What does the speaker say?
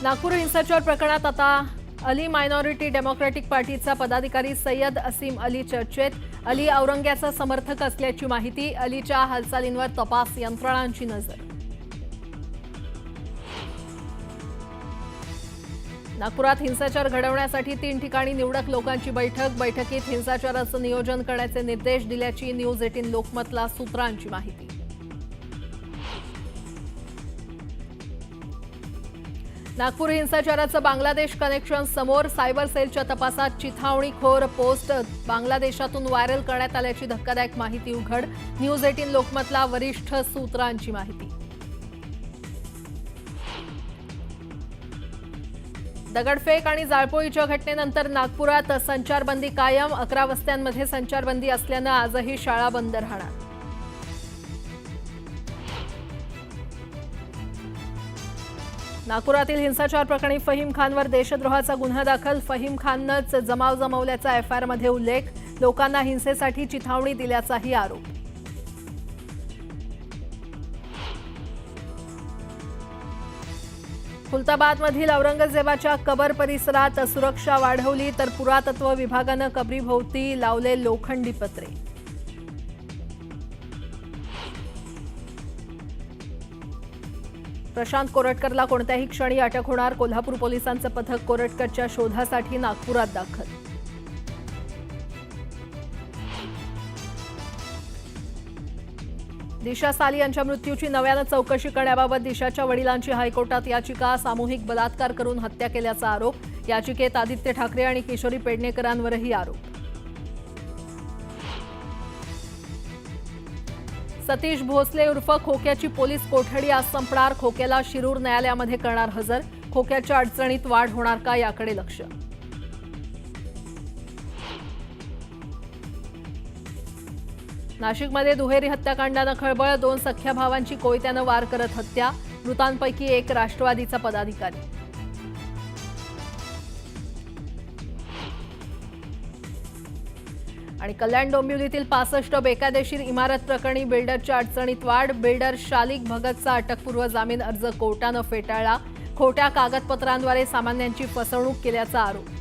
नागपूर हिंसाचार प्रकरणात आता अली मायनॉरिटी डेमोक्रेटिक पार्टीचा पदाधिकारी सय्यद असीम अली चर्चेत। अली औरंग्याचा समर्थक असल्याची माहिती। अलीच्या हालचालींवर तपास यंत्रणांची नजर। नागपुरात हिंसाचार घडवण्यासाठी 3 ठिकाणी निवडक लोकांची बैठक। बैठकीत हिंसाचाराचं नियोजन करण्याचे निर्देश दिल्याची न्यूज 18 लोकमतला सूत्रांची माहिती। नागपूर हिंसाचाराचं बांगलादेश कनेक्शन समोर। सायबर सेलच्या तपासात चिथावणीखोर पोस्ट बांगलादेशातून व्हायरल करण्यात आल्याची धक्कादायक माहिती उघड। न्यूज 18 लोकमतला वरिष्ठ सूत्रांची माहिती। दगडफेक आणि जाळपोळीच्या घटनेनंतर नागपुरात संचारबंदी कायम। 11 वस्त्यांमध्ये संचारबंदी असल्यानं आजही शाळा बंद राहणार। नागपुरातील हिंसाचार प्रकरणी फहीम खानवर देशद्रोहाचा गुन्हा दाखल। फहीम खाननंच जमाव जमवल्याचा एफआयआरमध्ये उल्लेख। लोकांना हिंसेसाठी चिथावणी दिल्याचाही आरोप। खुलताबादमधील औरंगजेबाच्या कबर परिसरात सुरक्षा वाढवली तर पुरातत्व विभागानं कबरीभोवती लावले लोखंडी पत्रे। प्रशांत कोरटकरला कोणत्याही क्षणी अटक होणार। कोल्हापूर पोलिसांचं पथक कोरटकरच्या शोधासाठी नागपुरात दाखल। दिशा साली यांच्या मृत्यूची नव्यानं चौकशी करण्याबाबत दिशाच्या वडिलांची हायकोर्टात याचिका। सामूहिक बलात्कार करून हत्या केल्याचा आरोप। याचिकेत आदित्य ठाकरे आणि किशोरी पेडणेकरांवरही आरोप। सतीश भोसले उर्फ खोक्याची पोलीस कोठडी आज संपणार। खोक्याला शिरूर न्यायालयामध्ये करणार हजर। खोक्याच्या अडचणीत वाढ होणार का याकडे लक्ष। नाशिकमध्ये दुहेरी हत्याकांडानं खळबळ। 2 सख्ख्या भावांची कोयत्यानं वार करत हत्या। मृतांपैकी एक राष्ट्रवादीचा पदाधिकारी। आणि कल्याण डोंबिवलीतील 65 बेकायदेशीर इमारत प्रकरणी बिल्डरच्या अडचणीत वाढ। बिल्डर शालिक भगतचा अटकपूर्व जामीन अर्ज कोर्टानं फेटाळला। खोट्या कागदपत्रांद्वारे सामान्यांची फसवणूक केल्याचा आरोप।